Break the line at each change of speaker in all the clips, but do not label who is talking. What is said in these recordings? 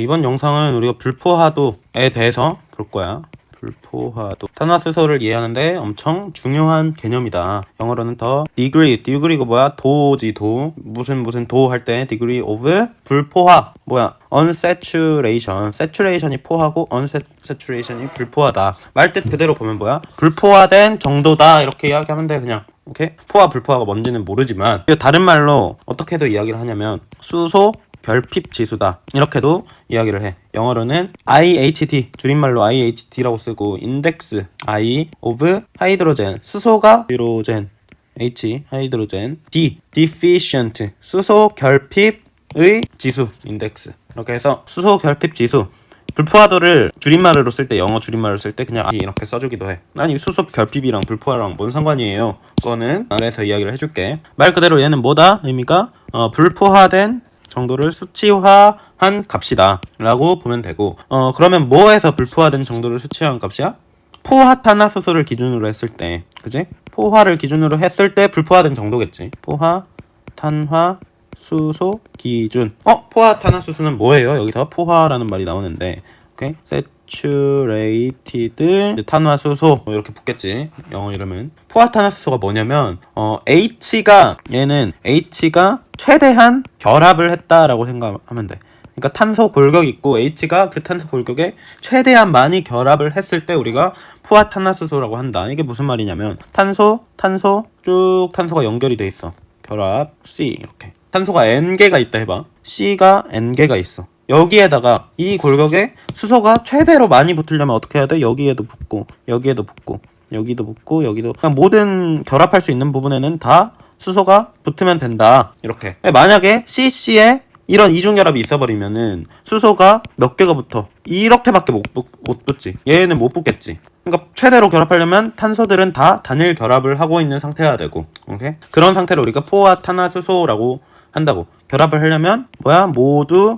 이번 영상은 우리가 불포화도에 대해서 볼 거야. 불포화도. 탄화수소를 이해하는데 엄청 중요한 개념이다. 영어로는 더 degree가 뭐야? 도지, 도. 무슨 도 할 때 degree of 불포화. 뭐야? unsaturation. saturation이 포하고 unsaturation이 불포하다. 말뜻 그대로 보면 뭐야? 불포화된 정도다. 이렇게 이야기하면 돼, 그냥. 오케이? 포화, 불포화가 뭔지는 모르지만 다른 말로 어떻게도 이야기를 하냐면 수소 결핍 지수다. 이렇게도 이야기를 해. 영어로는 IHD, 줄임말로 IHD라고 쓰고, 인덱스 I of 하이드로젠, 수소가 하이드로젠, H 하이드로젠, D deficient, 수소 결핍의 지수, 인덱스. 이렇게 해서 수소 결핍 지수. 불포화도를 줄임말로 쓸 때, 영어 줄임말로 쓸 때 그냥 이렇게 써주기도 해. 아니, 수소 결핍이랑 불포화랑 뭔 상관이에요? 그거는 아래에서 이야기를 해줄게. 말 그대로 얘는 뭐다? 의미가 불포화된 정도를 수치화한 값이다 라고 보면 되고, 그러면 뭐에서 불포화된 정도를 수치화한 값이야? 포화탄화수소를 기준으로 했을 때, 그지? 포화를 기준으로 했을 때 불포화된 정도겠지. 포화탄화수소 기준. 포화탄화수소는 뭐예요? 여기서 포화라는 말이 나오는데, 오케이? saturated 탄화수소 이렇게 붙겠지. 영어 이름은. 포화탄화수소가 뭐냐면 얘는 H가 최대한 결합을 했다라고 생각하면 돼. 그러니까 탄소 골격이 있고 H가 그 탄소 골격에 최대한 많이 결합을 했을 때 우리가 포화탄화수소라고 한다. 이게 무슨 말이냐면 탄소 쭉 탄소가 연결이 돼 있어. 결합 C 이렇게. 탄소가 N개가 있다 해봐. C가 N개가 있어. 여기에다가 이 골격에 수소가 최대로 많이 붙으려면 어떻게 해야 돼? 여기에도 붙고 여기에도 붙고 여기도 붙고 여기도, 그냥 모든 결합할 수 있는 부분에는 다 수소가 붙으면 된다. 이렇게. 만약에 CC에 이런 이중결합이 있어버리면은 수소가 몇 개가 붙어? 이렇게밖에 못 붙지. 얘는 못 붙겠지. 그러니까 최대로 결합하려면 탄소들은 다 단일 결합을 하고 있는 상태여야 되고, 오케이? 그런 상태를 우리가 포화탄화수소라고 한다고. 결합을 하려면 뭐야?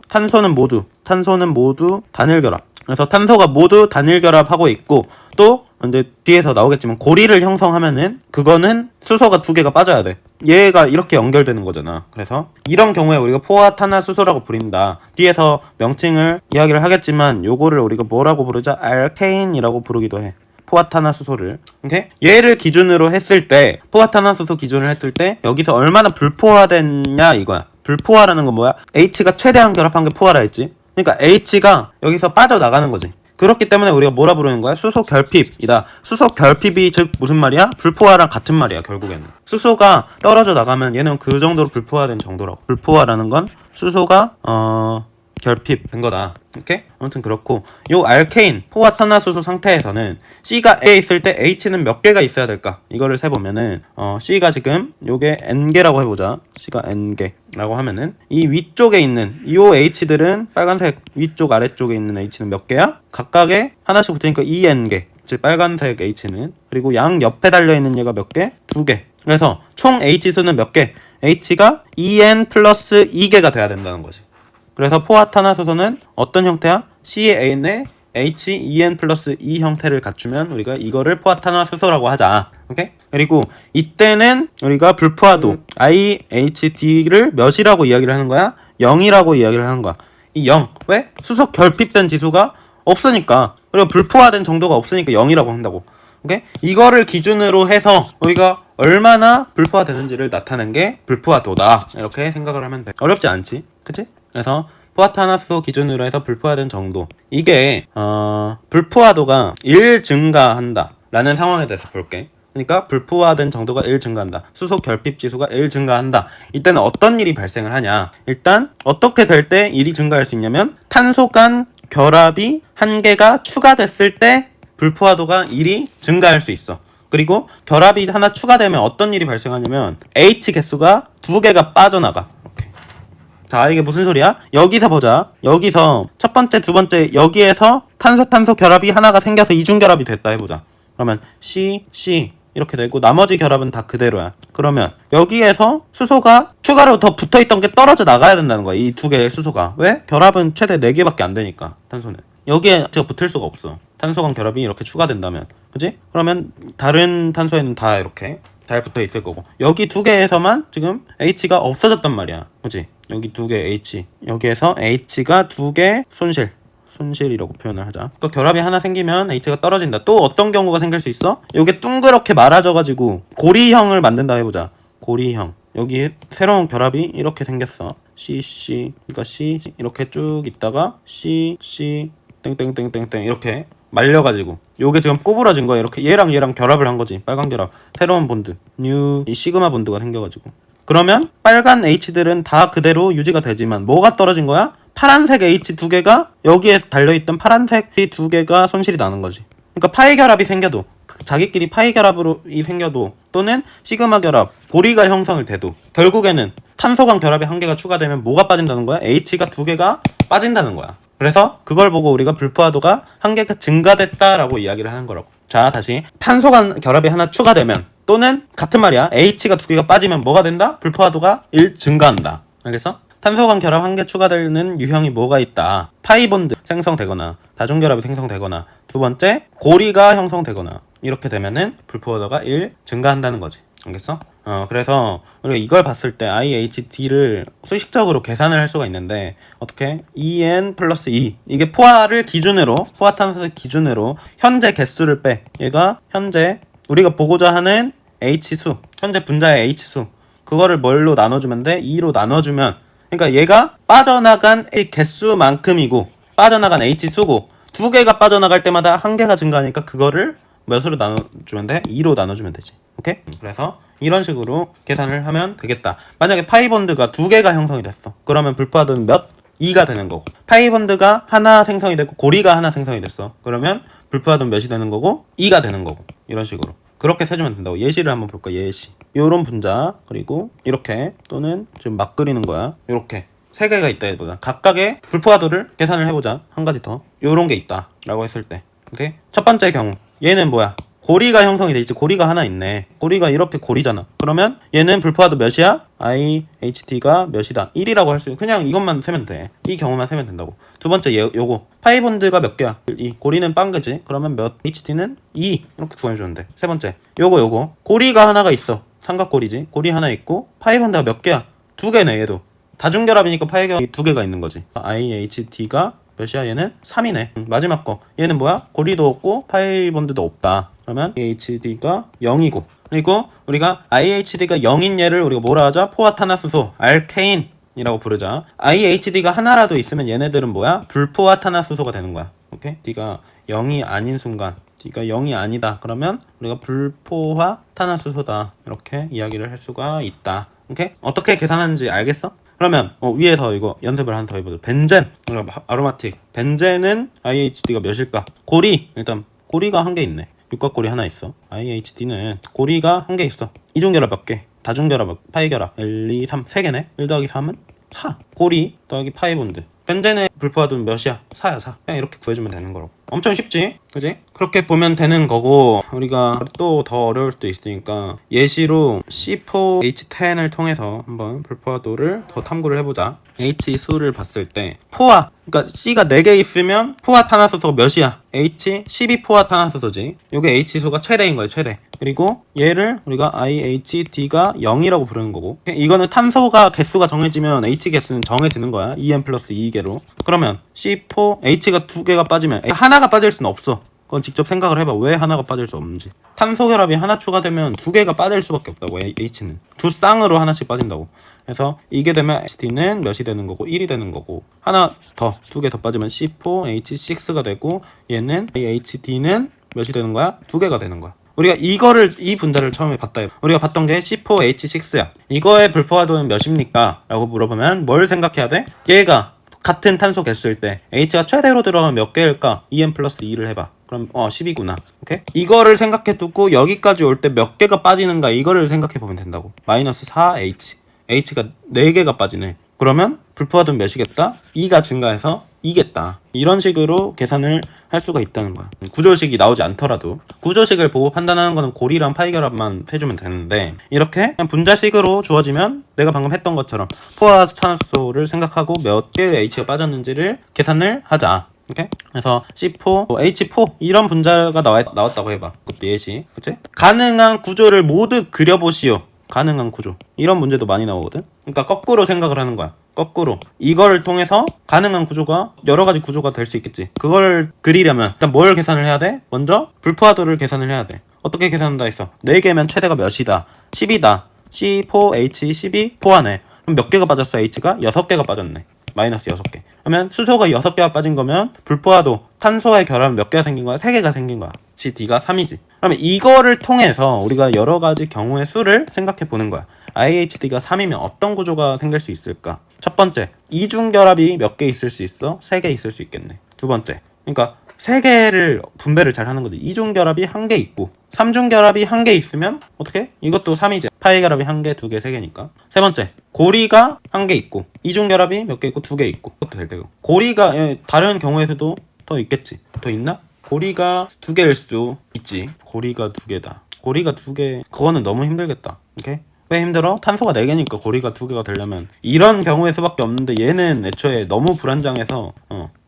탄소는 모두 단일 결합. 그래서 탄소가 모두 단일 결합하고 있고, 또 이제 뒤에서 나오겠지만 고리를 형성하면은 그거는 수소가 2개가 빠져야 돼. 얘가 이렇게 연결되는 거잖아. 그래서 이런 경우에 우리가 포화탄화수소라고 부른다. 뒤에서 명칭을 이야기를 하겠지만 요거를 우리가 뭐라고 부르자? 알케인이라고 부르기도 해. 포화탄화수소를. 오케이? 얘를 기준으로 했을 때, 포화탄화수소 기준을 했을 때 여기서 얼마나 불포화됐냐 이거야. 불포화라는 건 뭐야? H가 최대한 결합한 게 포화라 했지. 그러니까 H가 여기서 빠져나가는 거지. 그렇기 때문에 우리가 뭐라 부르는 거야? 수소 결핍이다. 수소 결핍이 즉 무슨 말이야? 불포화랑 같은 말이야, 결국에는. 수소가 떨어져 나가면 얘는 그 정도로 불포화된 정도라고. 불포화라는 건 수소가 결핍된 거다. 오케이? 아무튼 그렇고, 요 알케인 포화탄화수소 상태에서는 C가 A에 있을 때 H는 몇 개가 있어야 될까? 이거를 세보면은 C가 지금 요게 N개라고 해보자. C가 N개라고 하면은 이 위쪽에 있는 요 H들은 빨간색 위쪽 아래쪽에 있는 H는 몇 개야? 각각에 하나씩 붙으니까 2N개. 즉 빨간색 H는. 그리고 양 옆에 달려있는 얘가 몇 개? 2개. 그래서 총 H수는 몇 개? H가 2N 플러스 2개가 돼야 된다는 거지. 그래서 포화탄화수소는 어떤 형태야? CaN에 HEN 플러스 2 형태를 갖추면 우리가 이거를 포화탄화수소라고 하자. 오케이? 그리고 이때는 우리가 불포화도 IHD를 몇이라고 이야기를 하는 거야? 0이라고 이야기를 하는 거야. 이 0. 왜? 수소 결핍된 지수가 없으니까. 그리고 불포화된 정도가 없으니까 0이라고 한다고. 오케이? 이거를 기준으로 해서 우리가 얼마나 불포화되는지를 나타낸 게 불포화도다. 이렇게 생각을 하면 돼. 어렵지 않지? 그치? 그래서 포화탄화수소 기준으로 해서 불포화된 정도, 이게 불포화도가 1 증가한다 라는 상황에 대해서 볼게. 그러니까 불포화된 정도가 1 증가한다, 수소 결핍 지수가 1 증가한다. 이때는 어떤 일이 발생을 하냐. 일단 어떻게 될 때 일이 증가할 수 있냐면, 탄소 간 결합이 1개가 추가됐을 때 불포화도가 1이 증가할 수 있어. 그리고 결합이 하나 추가되면 어떤 일이 발생하냐면 H 개수가 2개가 빠져나가. 자, 이게 무슨 소리야? 여기서 보자. 여기서 첫 번째, 두 번째, 여기에서 탄소 결합이 하나가 생겨서 이중결합이 됐다 해보자. 그러면 C 이렇게 되고 나머지 결합은 다 그대로야. 그러면 여기에서 수소가 추가로 더 붙어있던 게 떨어져 나가야 된다는 거야. 이 2개의 수소가. 왜? 결합은 최대 4개밖에 안 되니까, 탄소는. 여기에 제가 붙을 수가 없어. 탄소 간 결합이 이렇게 추가된다면. 그지? 그러면 다른 탄소에는 다 이렇게 잘 붙어 있을 거고, 여기 2개에서만 지금 H가 없어졌단 말이야. 그지? 여기 2개 H, 여기에서 H가 2개 손실이라고 표현을 하자. 그 결합이 하나 생기면 H가 떨어진다. 또 어떤 경우가 생길 수 있어? 요게 둥그렇게 말아져가지고 고리형을 만든다 해보자. 고리형. 여기 새로운 결합이 이렇게 생겼어. 그러니까 C 이렇게 쭉 있다가 C 땡땡땡땡땡 이렇게 말려가지고 요게 지금 구부러진 거야. 이렇게 얘랑 결합을 한 거지. 빨간 결합. 새로운 본드. 이 시그마 본드가 생겨가지고. 그러면 빨간 H들은 다 그대로 유지가 되지만 뭐가 떨어진 거야? 파란색 H 2개가 여기에 달려있던 파란색 2개가 손실이 나는 거지. 그러니까 파이 결합이 생겨도 자기끼리 파이 결합으로 생겨도 또는 시그마 결합, 고리가 형성을 돼도 결국에는 탄소광 결합이 한 개가 추가되면 뭐가 빠진다는 거야? H가 2개가 빠진다는 거야. 그래서 그걸 보고 우리가 불포화도가 한 개가 증가됐다라고 이야기를 하는 거라고. 자, 다시 탄소광 결합이 하나 추가되면 또는 같은 말이야. H가 2개가 빠지면 뭐가 된다? 불포화도가 1 증가한다. 알겠어? 탄소광 결합 한 개 추가되는 유형이 뭐가 있다? 파이본드 생성되거나 다중결합이 생성되거나 두 번째 고리가 형성되거나 이렇게 되면은 불포화도가 1 증가한다는 거지. 알겠어? 그래서 우리가 이걸 봤을 때 IHD를 수식적으로 계산을 할 수가 있는데 어떻게? EN 플러스 E 이게 포화를 기준으로 포화탄소를 기준으로 현재 개수를 빼 얘가 현재 우리가 보고자 하는 H수 현재 분자의 H수 그거를 뭘로 나눠주면 돼? 2로 나눠주면 그러니까 얘가 빠져나간 개수만큼이고 빠져나간 H수고 2개가 빠져나갈 때마다 1개가 증가하니까 그거를 몇으로 나눠주면 돼? 2로 나눠주면 되지. 오케이? 그래서 이런 식으로 계산을 하면 되겠다. 만약에 파이본드가 2개가 형성이 됐어. 그러면 불포화도는 몇? 2가 되는 거고 파이본드가 하나 생성이 됐고 고리가 하나 생성이 됐어. 그러면 불포화도는 몇이 되는 거고 2가 되는 거고 이런 식으로 그렇게 세주면 된다고. 예시를 한번 볼까? 예시. 요런 분자 그리고 이렇게 또는 지금 막 그리는 거야. 요렇게 3개가 있다 해보자. 각각의 불포화도를 계산을 해보자. 한 가지 더. 요런 게 있다 라고 했을 때 오케이? 첫 번째 경우 얘는 뭐야? 고리가 형성이 돼 있지. 고리가 하나 있네. 고리가 이렇게 고리잖아. 그러면 얘는 불포화도 몇이야? IHD가 몇이다? 1이라고 할 수 있고 그냥 이것만 세면 돼. 이 경우만 세면 된다고. 두 번째 요거 파이본드가 몇 개야? 2. 고리는 빵개지. 그러면 몇? HD는 2 이렇게 구해주면 돼. 세 번째 요거 고리가 하나가 있어. 삼각고리지. 고리 하나 있고 파이본드가 몇 개야? 2개네 얘도. 다중결합이니까 파이결합이 2개가 있는 거지. IHD가 몇이야? 얘는 3이네. 마지막 거 얘는 뭐야? 고리도 없고 파이본드도 없다. 그러면 IHD가 0이고 그리고 우리가 IHD가 0인 얘를 우리가 뭐라 하자? 포화탄화수소 알케인이라고 부르자. IHD가 하나라도 있으면 얘네들은 뭐야? 불포화탄화수소가 되는 거야. 오케이? D가 0이 아닌 순간 D가 0이 아니다. 그러면 우리가 불포화탄화수소다. 이렇게 이야기를 할 수가 있다. 오케이? 어떻게 계산하는지 알겠어? 그러면 위에서 이거 연습을 하나 더 해보자. 벤젠 아로마틱 벤젠은 IHD가 몇일까? 고리 일단 고리가 한 개 있네. 육각고리 하나 있어. IHD는 고리가 한 개 있어. 이중결합 몇 개? 다중결합 파이결합 1, 2, 3 3개네. 1 더하기 3은 4. 고리 더하기 파이본드. 벤젠의 불포화도는 몇이야? 4야 4. 그냥 이렇게 구해주면 되는 거라고. 엄청 쉽지? 그지? 그렇게 보면 되는 거고 우리가 또 더 어려울 수도 있으니까 예시로 C4H10을 통해서 한번 불포화도를 더 탐구를 해보자. H 수를 봤을 때 포화 그러니까 C가 4개 있으면 포화탄화수소가 몇이야? H 12포화탄화수소지. 요게 H 수가 최대인 거예요. 최대. 그리고 얘를 우리가 IHD가 0이라고 부르는 거고 이거는 탄소가 개수가 정해지면 H 개수는 정해지는 거야. EN 플러스 2개로. 그러면 C4 H가 2개가 빠지면 하나가 빠질 수는 없어. 그건 직접 생각을 해봐. 왜 하나가 빠질 수 없는지. 탄소 결합이 하나 추가되면 2개가 빠질 수밖에 없다고. H는 두 쌍으로 하나씩 빠진다고. 그래서 이게 되면 HD는 몇이 되는 거고 1이 되는 거고 하나 더 2개 더 빠지면 C4H6가 되고 얘는 HD는 몇이 되는 거야? 2개가 되는 거야. 우리가 이 분자를 처음에 봤다. 우리가 봤던 게 C4H6야. 이거의 불포화도는 몇입니까? 라고 물어보면 뭘 생각해야 돼? 얘가 같은 탄소 개수일 때 H가 최대로 들어가면 몇 개일까? EN 플러스 2를 해봐. 그럼 10이구나. 오케이? 이거를 생각해 두고 여기까지 올 때 몇 개가 빠지는가 이거를 생각해 보면 된다고. 마이너스 4H. H가 4개가 빠지네. 그러면 불포화도는 몇이겠다? 2가 증가해서 2겠다. 이런 식으로 계산을 할 수가 있다는 거야. 구조식이 나오지 않더라도 구조식을 보고 판단하는 거는 고리랑 파이결합만 세주면 되는데 이렇게 그냥 분자식으로 주어지면 내가 방금 했던 것처럼 포화탄화수소를 생각하고 몇 개의 H가 빠졌는지를 계산을 하자. 오케이? 그래서 C4, H4 이런 분자가 나왔다고 해봐. 그것도 예시. 그치? 가능한 구조를 모두 그려보시오. 가능한 구조. 이런 문제도 많이 나오거든. 그러니까 거꾸로 생각을 하는 거야. 거꾸로 이걸 통해서 가능한 구조가 여러 가지 구조가 될 수 있겠지. 그걸 그리려면 일단 뭘 계산을 해야 돼? 먼저 불포화도를 계산을 해야 돼. 어떻게 계산한다 했어? 4개면 최대가 몇이다? 10이다. C4H 12 포화네. 그럼 몇 개가 빠졌어? H가 6개가 빠졌네. 마이너스 6개. 그러면 수소가 6개가 빠진 거면 불포화도 탄소의 결합은 몇 개가 생긴 거야? 3개가 생긴 거야. D가 3이지. 그러면 이거를 통해서 우리가 여러 가지 경우의 수를 생각해 보는 거야. IHD가 3이면 어떤 구조가 생길 수 있을까? 첫 번째, 이중결합이 몇 개 있을 수 있어? 3개 있을 수 있겠네. 두 번째, 그러니까 3개를 분배를 잘 하는 거지. 이중결합이 1개 있고 3중결합이 1개 있으면 어떻게? 이것도 3이지. 파이결합이 1개, 2개, 3개니까. 세 번째, 고리가 1개 있고 이중결합이 몇 개 있고 2개 있고 그것도 될 테고. 고리가 다른 경우에서도 더 있겠지. 더 있나? 고리가 2개일 수도 있지. 고리가 2개다. 고리가 2개 그거는 너무 힘들겠다. 오케이? 왜 힘들어? 탄소가 4개니까 고리가 2개가 되려면 이런 경우의 수밖에 없는데 얘는 애초에 너무 불안정해서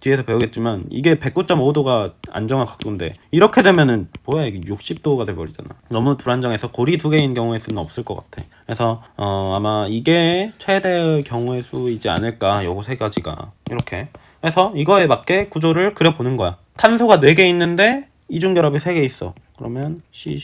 뒤에서 배우겠지만 이게 109.5도가 안정화 각도인데 이렇게 되면은 뭐야 이게 60도가 돼버리잖아. 너무 불안정해서 고리 2개인 경우의 수는 없을 것 같아. 그래서 아마 이게 최대의 경우의 수이지 않을까. 요거 3가지가 이렇게 해서 이거에 맞게 구조를 그려보는 거야. 탄소가 4개 있는데 이중결합이 3개 있어. 그러면 C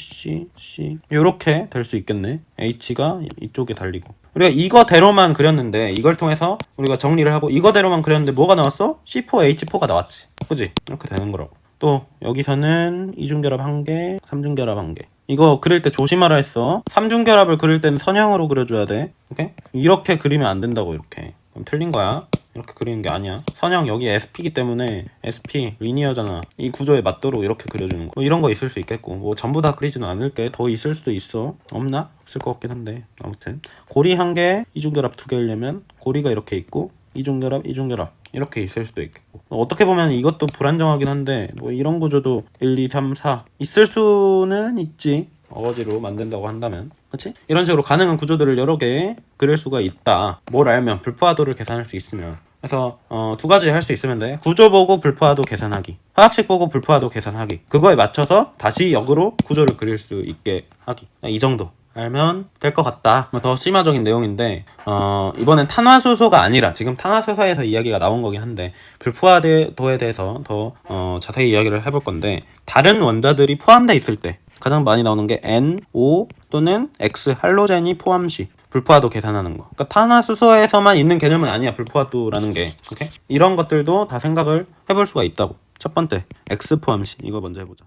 요렇게 될 수 있겠네. H가 이쪽에 달리고 우리가 이거대로만 그렸는데 이걸 통해서 우리가 정리를 하고 이거대로만 그렸는데 뭐가 나왔어? C4H4가 나왔지. 그지? 이렇게 되는 거라고. 또 여기서는 이중결합 1개, 3중결합 1개. 이거 그릴 때 조심하라 했어. 3중결합을 그릴 때는 선형으로 그려줘야 돼. 오케이? 이렇게 그리면 안 된다고. 이렇게 그럼 틀린 거야. 이렇게 그리는 게 아니야. 선형 여기 SP이기 때문에 SP 리니어잖아. 이 구조에 맞도록 이렇게 그려주는 거. 뭐 이런 거 있을 수 있겠고 뭐 전부 다 그리지는 않을게. 더 있을 수도 있어. 없나? 없을 것 같긴 한데 아무튼 고리 1개, 이중결합 2개려면 고리가 이렇게 있고 이중결합 이렇게 있을 수도 있겠고 어떻게 보면 이것도 불안정하긴 한데 뭐 이런 구조도 1, 2, 3, 4 있을 수는 있지. 어거지로 만든다고 한다면 그렇지? 이런 식으로 가능한 구조들을 여러 개 그릴 수가 있다. 뭘 알면 불포화도를 계산할 수 있으면. 그래서 2가지 할 수 있으면 돼. 구조 보고 불포화도 계산하기, 화학식 보고 불포화도 계산하기. 그거에 맞춰서 다시 역으로 구조를 그릴 수 있게 하기. 이 정도 알면 될 것 같다. 더 심화적인 내용인데 이번엔 탄화수소가 아니라 지금 탄화수소에서 이야기가 나온 거긴 한데 불포화도에 대해서 더 자세히 이야기를 해볼 건데 다른 원자들이 포함되어 있을 때 가장 많이 나오는 게 N, O 또는 X 할로젠이 포함 시 불포화도 계산하는 거. 그러니까 탄화수소에서만 있는 개념은 아니야. 불포화도라는 게. 오케이? 이런 것들도 다 생각을 해볼 수가 있다고. 첫 번째, X 포함 시. 이거 먼저 해보자.